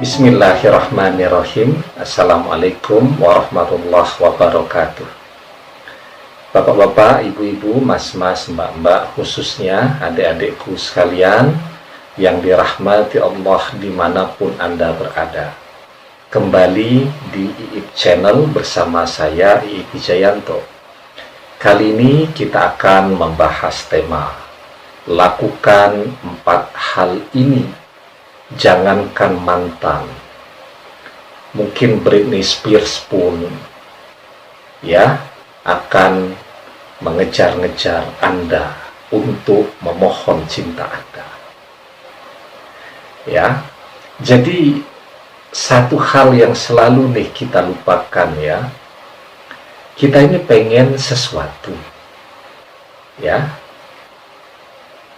Bismillahirrahmanirrahim. Assalamualaikum warahmatullahi wabarakatuh. Bapak-bapak, ibu-ibu, mas-mas, mbak-mbak, khususnya adik-adikku sekalian yang dirahmati Allah dimanapun Anda berada. Kembali di IIP Channel bersama saya, IIP Wijayanto. Kali ini kita akan membahas tema lakukan 4 hal ini. Jangankan mantan, mungkin Britney Spears pun akan mengejar-ngejar Anda untuk memohon cinta Anda. Jadi satu hal yang selalu kita lupakan kita ini pengen sesuatu,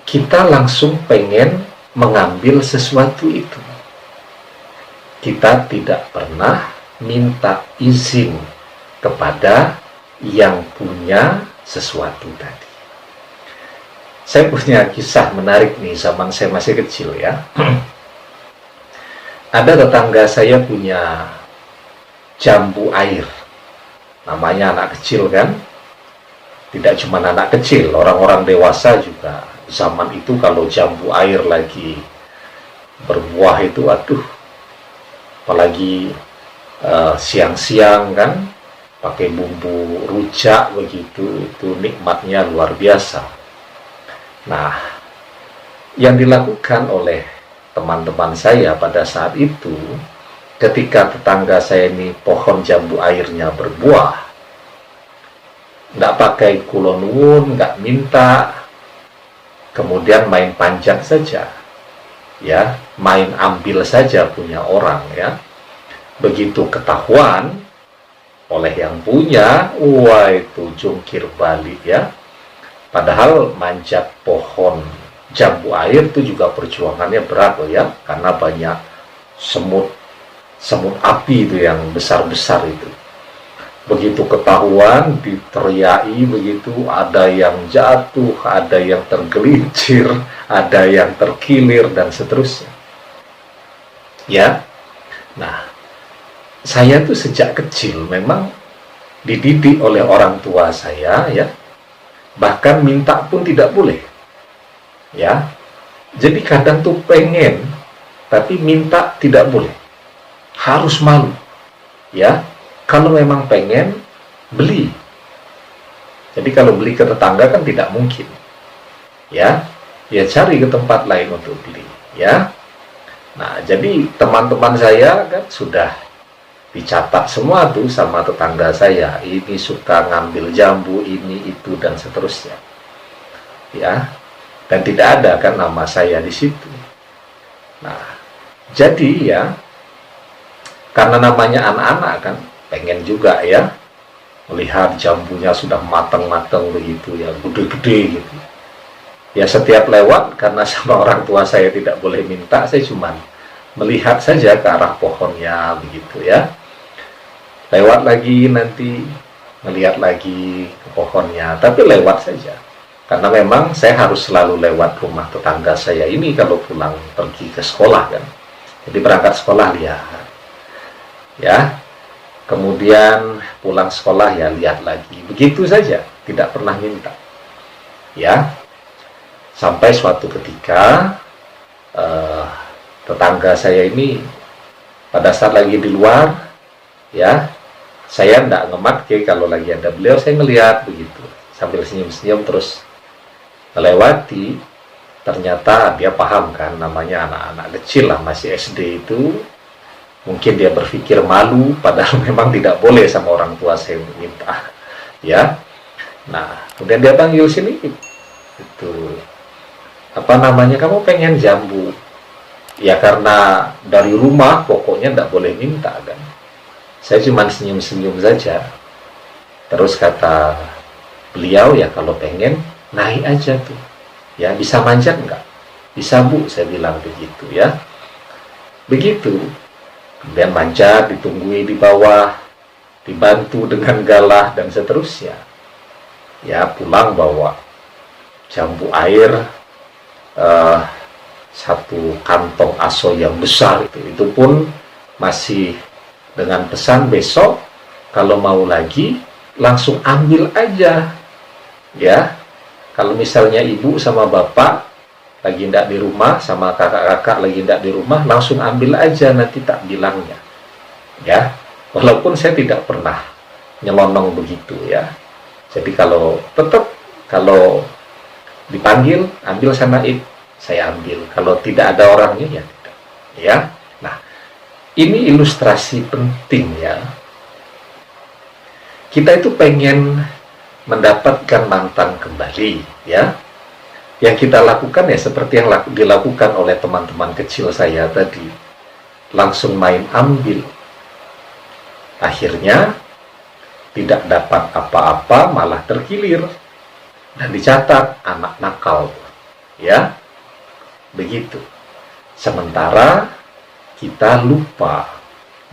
kita langsung pengen mengambil sesuatu itu. Kita tidak pernah minta izin kepada yang punya sesuatu tadi. Saya punya kisah menarik nih zaman saya masih kecil Ada tetangga saya punya jambu air. Namanya anak kecil kan? Tidak cuma anak kecil, orang-orang dewasa juga. Zaman itu kalau jambu air lagi berbuah itu, apalagi siang-siang kan, pakai bumbu rujak begitu, itu nikmatnya luar biasa. Nah, yang dilakukan oleh teman-teman saya pada saat itu, ketika tetangga saya ini pohon jambu airnya berbuah, nggak pakai kulonwun, nggak minta, kemudian main panjang saja, main ambil saja punya orang, begitu ketahuan oleh yang punya, wah itu jungkir balik Padahal manjat pohon jambu air itu juga perjuangannya berat karena banyak semut api itu yang besar-besar itu. Begitu ketahuan, diteriaki begitu, ada yang jatuh, ada yang tergelincir, ada yang terkilir, dan seterusnya. Nah, saya tuh sejak kecil memang dididik oleh orang tua saya, bahkan minta pun tidak boleh. Jadi kadang tuh pengen, tapi minta tidak boleh. Harus malu. Kalau memang pengen, beli. Jadi kalau beli ke tetangga kan tidak mungkin. Ya cari ke tempat lain untuk beli. Nah, jadi teman-teman saya kan sudah dicatat semua tuh sama tetangga saya. Ini suka ngambil jambu, ini, itu, dan seterusnya. Dan tidak ada kan nama saya di situ. Nah, jadi karena namanya anak-anak kan, pengen juga melihat jambunya sudah matang-matang begitu gede-gede gitu. Setiap lewat, karena sama orang tua saya tidak boleh minta, saya cuma melihat saja ke arah pohonnya begitu Lewat lagi nanti melihat lagi ke pohonnya, tapi lewat saja. Karena memang saya harus selalu lewat rumah tetangga saya ini kalau pulang pergi ke sekolah kan. Jadi berangkat sekolah lihat. Kemudian pulang sekolah lihat lagi. Begitu saja, tidak pernah minta. Sampai suatu ketika tetangga saya ini pada saat lagi di luar, saya tidak ngemat kalau lagi ada beliau, saya ngelihat begitu sambil senyum-senyum terus melewati. Ternyata dia paham kan, namanya anak-anak kecil lah, masih SD itu. Mungkin dia berpikir malu, padahal memang tidak boleh sama orang tua saya minta. Nah, kemudian dia panggil sini, itu kamu pengen jambu? Karena dari rumah pokoknya tidak boleh minta kan. Saya cuma senyum-senyum saja. Terus kata beliau, kalau pengen naik aja tuh. Bisa manjat enggak? Bisa Bu, saya bilang begitu Begitu. Kemudian manjat, ditunggui di bawah, dibantu dengan galah, dan seterusnya. Pulang bawa jambu air satu kantong aso yang besar itu pun masih dengan pesan besok kalau mau lagi langsung ambil aja ya. Kalau misalnya ibu sama bapak lagi tidak di rumah, sama kakak-kakak lagi tidak di rumah, langsung ambil aja, nanti tak bilangnya ya. Walaupun saya tidak pernah nyelonong begitu ya. Jadi kalau tetap kalau dipanggil ambil sana saya ambil, kalau tidak ada orangnya ya tidak ya. Nah, ini ilustrasi penting ya. Kita itu pengen mendapatkan mantan kembali ya. Yang kita lakukan ya seperti yang dilakukan oleh teman-teman kecil saya tadi, langsung main ambil, akhirnya tidak dapat apa-apa, malah terkilir dan dicatat anak nakal ya. Begitu. Sementara kita lupa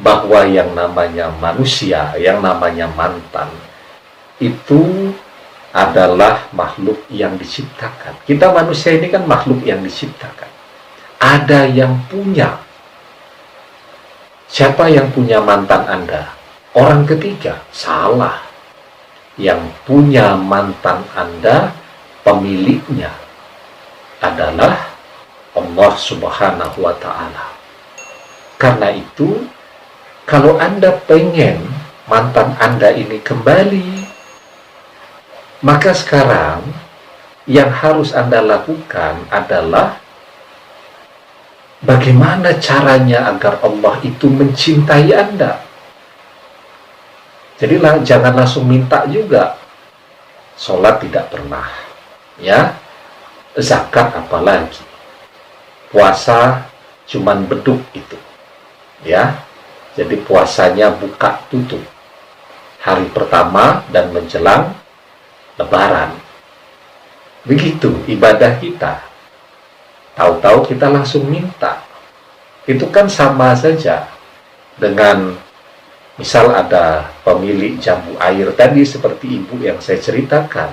bahwa yang namanya manusia, yang namanya mantan itu adalah makhluk yang diciptakan. Kita manusia ini kan makhluk yang diciptakan. Ada yang punya. Siapa yang punya mantan Anda? Orang ketiga. Salah. Yang punya mantan Anda, pemiliknya adalah Allah Subhanahu wa Ta'ala. Karena itu, kalau Anda pengen mantan Anda ini kembali, maka sekarang yang harus Anda lakukan adalah bagaimana caranya agar Allah itu mencintai Anda. Jadi jangan langsung minta juga. Sholat tidak pernah, ya. Zakat apalagi. Puasa cuman beduk itu, ya. Jadi puasanya buka tutup hari pertama dan menjelang Lebaran. Begitu ibadah kita. Tahu-tahu kita langsung minta. Itu kan sama saja dengan misal ada pemilik jambu air tadi seperti ibu yang saya ceritakan.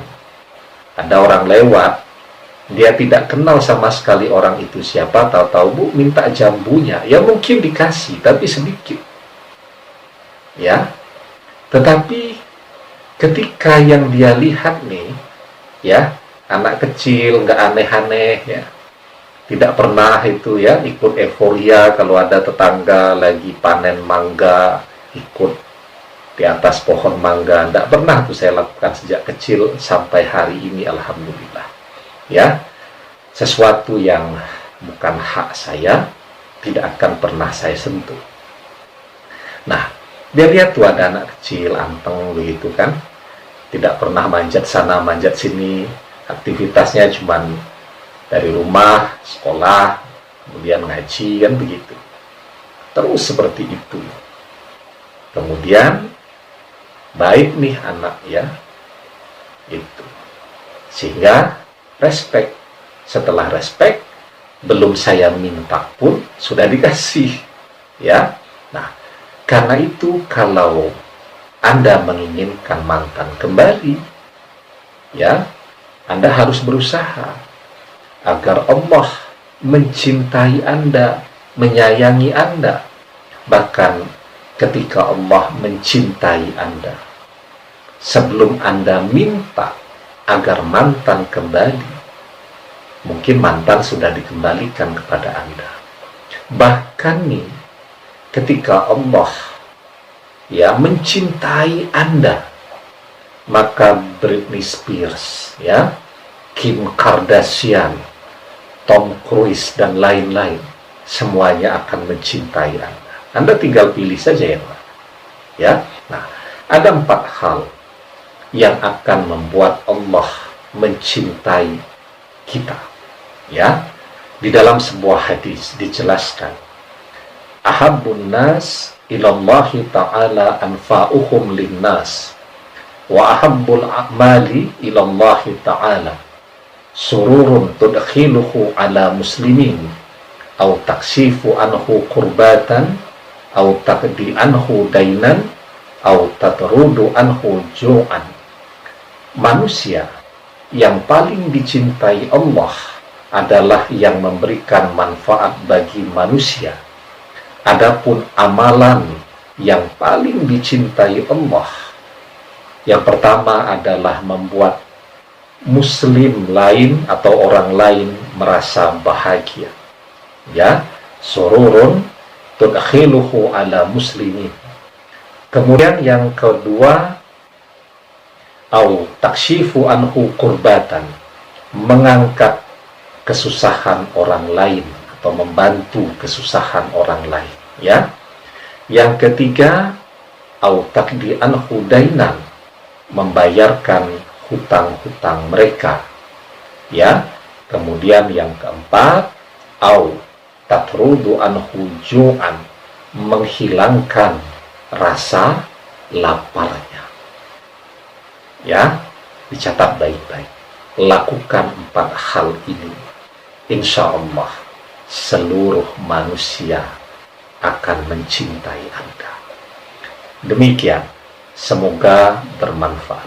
Ada orang lewat, dia tidak kenal sama sekali orang itu siapa, tahu-tahu bu minta jambunya. Ya mungkin dikasih, tapi sedikit. Ya, tetapi ketika yang dia lihat nih, ya, anak kecil nggak aneh-aneh, ya, tidak pernah itu ya ikut euforia kalau ada tetangga lagi panen mangga, ikut di atas pohon mangga. Tidak pernah tuh saya lakukan sejak kecil sampai hari ini, alhamdulillah. Ya, sesuatu yang bukan hak saya tidak akan pernah saya sentuh. Nah, dia lihat tuh ada anak kecil anteng begitu kan, tidak pernah manjat sana manjat sini, aktivitasnya cuman dari rumah, sekolah, kemudian ngaji kan begitu. Terus seperti itu. Kemudian baik nih anak ya, itu. Sehingga respect. Setelah respect, belum saya minta pun sudah dikasih, ya. Nah, karena itu kalau Anda menginginkan mantan kembali, ya, Anda harus berusaha agar Allah mencintai Anda, menyayangi Anda. Bahkan ketika Allah mencintai Anda, sebelum Anda minta agar mantan kembali, mungkin mantan sudah dikembalikan kepada Anda. Bahkan nih, ketika Allah ya mencintai Anda, maka Britney Spears, ya, Kim Kardashian, Tom Cruise dan lain-lain semuanya akan mencintai Anda. Anda tinggal pilih saja yang mana. Ya. Nah, ada 4 hal yang akan membuat Allah mencintai kita. Ya. Di dalam sebuah hadis dijelaskan, ahabbun nas ilallahi ta'ala anfa'uhum linnas wa ahabbul a'mali ilallahi ta'ala sururun tudkhiluhu ala muslimin au taksifu anhu kurbatan au taqdi anhu dainan au tatrudu anhu ju'an. Manusia yang paling dicintai Allah adalah yang memberikan manfaat bagi manusia. Adapun amalan yang paling dicintai Allah, yang pertama adalah membuat muslim lain atau orang lain merasa bahagia. Ya, sururun tudkhiluhu ala muslimin. Kemudian yang kedua, au takshifu anhu kurbatan, mengangkat kesusahan orang lain atau membantu kesusahan orang lain, ya. Yang ketiga, au taqdi anhu dainan, membayarkan hutang-hutang mereka, ya. Kemudian yang keempat, au tatrudu anhu ju'an, menghilangkan rasa laparnya. Ya, dicatat baik-baik. Lakukan 4 hal ini, insya Allah seluruh manusia akan mencintai Anda. Demikian, semoga bermanfaat.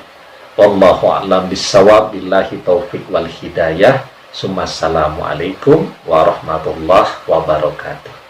Wallahu a'lam bissawab, billahi taufiq wal hidayah. Assalamualaikum warahmatullahi wabarakatuh.